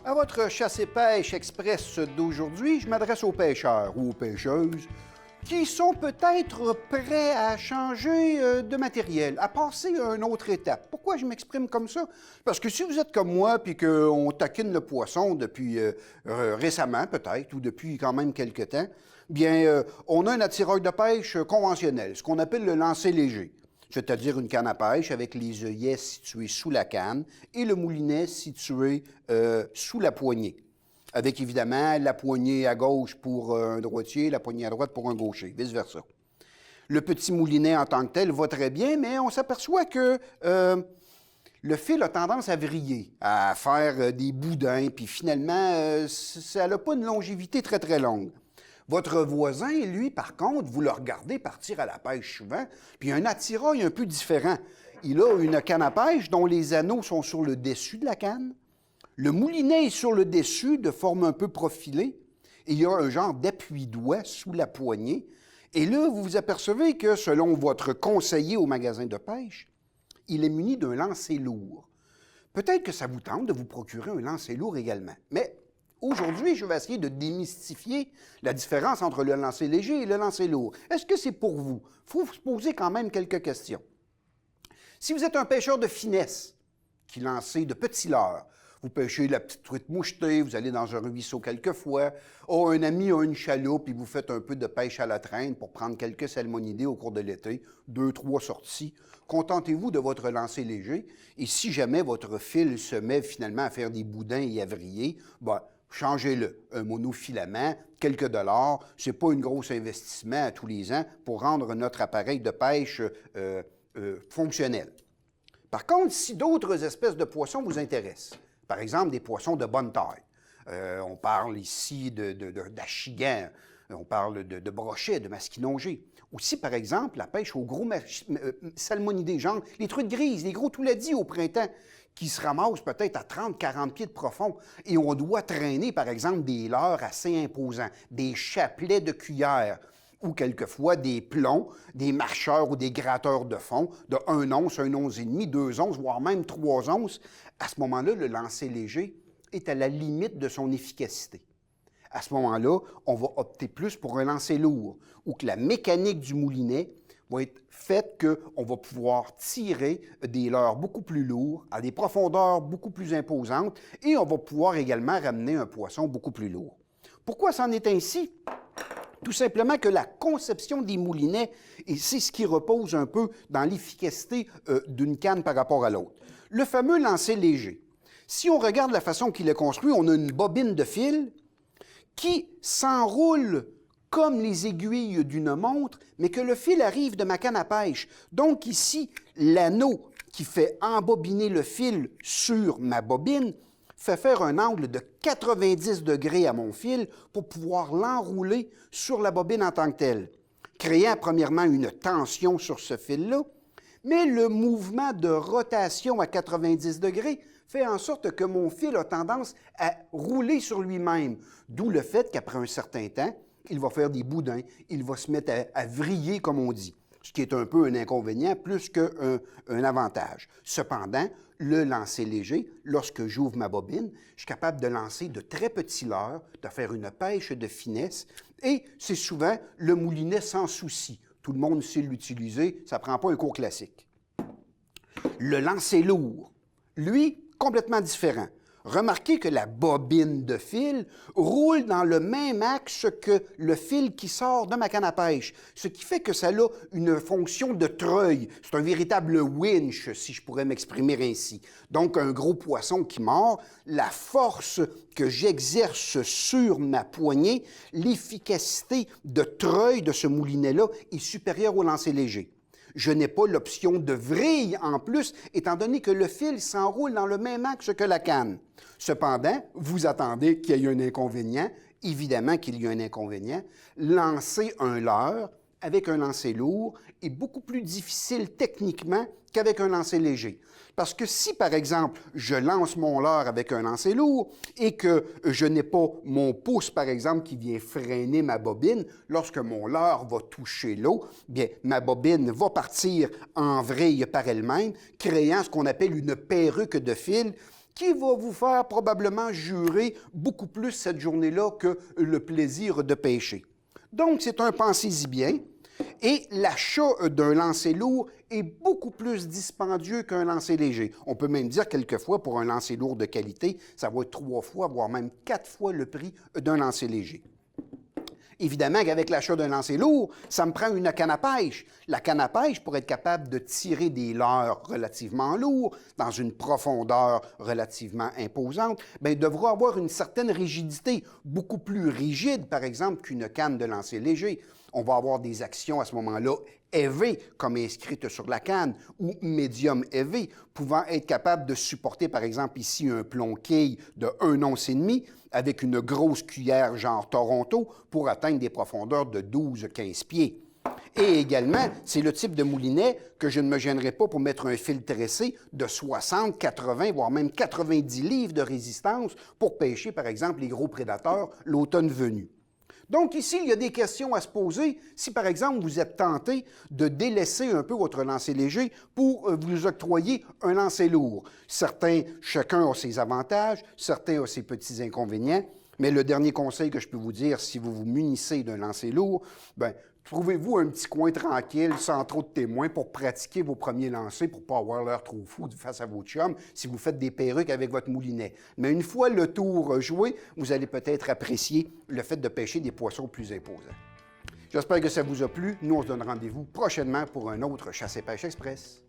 À votre chasse et pêche express d'aujourd'hui, je m'adresse aux pêcheurs ou aux pêcheuses qui sont peut-être prêts à changer de matériel, à passer à une autre étape. Pourquoi je m'exprime comme ça? Parce que si vous êtes comme moi puis qu'on taquine le poisson depuis récemment peut-être, ou depuis quand même quelque temps, bien, on a un attireur de pêche conventionnel, ce qu'on appelle le lancer léger. C'est-à-dire une canne à pêche avec les œillets situés sous la canne et le moulinet situé sous la poignée, avec évidemment la poignée à gauche pour un droitier, la poignée à droite pour un gaucher, vice-versa. Le petit moulinet en tant que tel va très bien, mais on s'aperçoit que le fil a tendance à vriller, à faire des boudins, puis finalement, ça n'a pas une longévité très, très longue. Votre voisin, lui, par contre, vous le regardez partir à la pêche souvent, puis il a un attirail un peu différent. Il a une canne à pêche dont les anneaux sont sur le dessus de la canne. Le moulinet est sur le dessus, de forme un peu profilée, et il y a un genre d'appui-doigt sous la poignée. Et là, vous vous apercevez que, selon votre conseiller au magasin de pêche, il est muni d'un lancer lourd. Peut-être que ça vous tente de vous procurer un lancer lourd également, mais aujourd'hui, je vais essayer de démystifier la différence entre le lancer léger et le lancer lourd. Est-ce que c'est pour vous? Il faut se poser quand même quelques questions. Si vous êtes un pêcheur de finesse qui lancez de petits leurres, vous pêchez la petite truite mouchetée, vous allez dans un ruisseau quelquefois, un ami a une chaloupe et vous faites un peu de pêche à la traîne pour prendre quelques salmonidés au cours de l'été, 2, 3 sorties. Contentez-vous de votre lancer léger et si jamais votre fil se met finalement à faire des boudins et à vriller, changez-le. Un monofilament, quelques dollars, c'est pas un gros investissement à tous les ans pour rendre notre appareil de pêche fonctionnel. Par contre, si d'autres espèces de poissons vous intéressent, par exemple des poissons de bonne taille, on parle ici d'achigan, on parle de brochet, de masquinongé. Aussi, par exemple, la pêche aux gros salmonidés, genre les truites grises, les gros touladis au printemps, qui se ramassent peut-être à 30-40 pieds de profond. Et on doit traîner, par exemple, des leurres assez imposants, des chapelets de cuillère, ou quelquefois des plombs, des marcheurs ou des gratteurs de fond de 1 once, 1 once et demi, 2 onces, voire même 3 onces. À ce moment-là, le lancer léger est à la limite de son efficacité. À ce moment-là, on va opter plus pour un lancer lourd, où que la mécanique du moulinet va être faite qu'on va pouvoir tirer des leurres beaucoup plus lourds, à des profondeurs beaucoup plus imposantes, et on va pouvoir également ramener un poisson beaucoup plus lourd. Pourquoi c'en est ainsi? Tout simplement que la conception des moulinets, et c'est ce qui repose un peu dans l'efficacité d'une canne par rapport à l'autre. Le fameux lancer léger. Si on regarde la façon qu'il est construit, on a une bobine de fil qui s'enroule comme les aiguilles d'une montre, mais que le fil arrive de ma canne à pêche. Donc ici, l'anneau qui fait embobiner le fil sur ma bobine fait faire un angle de 90 degrés à mon fil pour pouvoir l'enrouler sur la bobine en tant que telle, créant premièrement une tension sur ce fil-là, mais le mouvement de rotation à 90 degrés fait en sorte que mon fil a tendance à rouler sur lui-même, d'où le fait qu'après un certain temps, il va faire des boudins, il va se mettre à vriller, comme on dit, ce qui est un peu un inconvénient plus qu'un avantage. Cependant, le lancer léger, lorsque j'ouvre ma bobine, je suis capable de lancer de très petits leurres, de faire une pêche de finesse, et c'est souvent le moulinet sans souci. Tout le monde sait l'utiliser, ça ne prend pas un cours classique. Le lancer lourd, lui, complètement différent. Remarquez que la bobine de fil roule dans le même axe que le fil qui sort de ma canne à pêche, ce qui fait que ça a une fonction de treuil. C'est un véritable winch, si je pourrais m'exprimer ainsi. Donc, un gros poisson qui mord, la force que j'exerce sur ma poignée, l'efficacité de treuil de ce moulinet-là est supérieure au lancer léger. Je n'ai pas l'option de vrille en plus, étant donné que le fil s'enroule dans le même axe que la canne. Cependant, vous attendez qu'il y ait un inconvénient. Évidemment qu'il y a un inconvénient. Lancer un leurre avec un lancer lourd est beaucoup plus difficile techniquement qu'avec un lancer léger. Parce que si, par exemple, je lance mon leurre avec un lancer lourd et que je n'ai pas mon pouce, par exemple, qui vient freiner ma bobine, lorsque mon leurre va toucher l'eau, bien, ma bobine va partir en vrille par elle-même, créant ce qu'on appelle une perruque de fil qui va vous faire probablement jurer beaucoup plus cette journée-là que le plaisir de pêcher. Donc, c'est un pensez-y bien. Et l'achat d'un lancer lourd est beaucoup plus dispendieux qu'un lancer léger. On peut même dire quelquefois, pour un lancer lourd de qualité, ça va être 3 fois, voire même 4 fois le prix d'un lancer léger. Évidemment qu'avec l'achat d'un lancer lourd, ça me prend une canne à pêche. La canne à pêche, pour être capable de tirer des leurres relativement lourds, dans une profondeur relativement imposante, bien, devra avoir une certaine rigidité, beaucoup plus rigide, par exemple, qu'une canne de lancer léger. On va avoir des actions à ce moment-là heavy, comme inscrite sur la canne, ou medium heavy, pouvant être capable de supporter, par exemple, ici, un plomb-quille de 1 once et demi, avec une grosse cuillère genre Toronto, pour atteindre des profondeurs de 12-15 pieds. Et également, c'est le type de moulinet que je ne me gênerai pas pour mettre un fil tressé de 60, 80, voire même 90 livres de résistance pour pêcher, par exemple, les gros prédateurs l'automne venu. Donc ici, il y a des questions à se poser si, par exemple, vous êtes tenté de délaisser un peu votre lancer léger pour vous octroyer un lancer lourd. Chacun a ses avantages, certains ont ses petits inconvénients, mais le dernier conseil que je peux vous dire, si vous vous munissez d'un lancer lourd, bien, trouvez-vous un petit coin tranquille, sans trop de témoins, pour pratiquer vos premiers lancers, pour ne pas avoir l'air trop fou face à vos chums, si vous faites des perruques avec votre moulinet. Mais une fois le tour joué, vous allez peut-être apprécier le fait de pêcher des poissons plus imposants. J'espère que ça vous a plu. Nous, on se donne rendez-vous prochainement pour un autre Chasse et Pêche Express.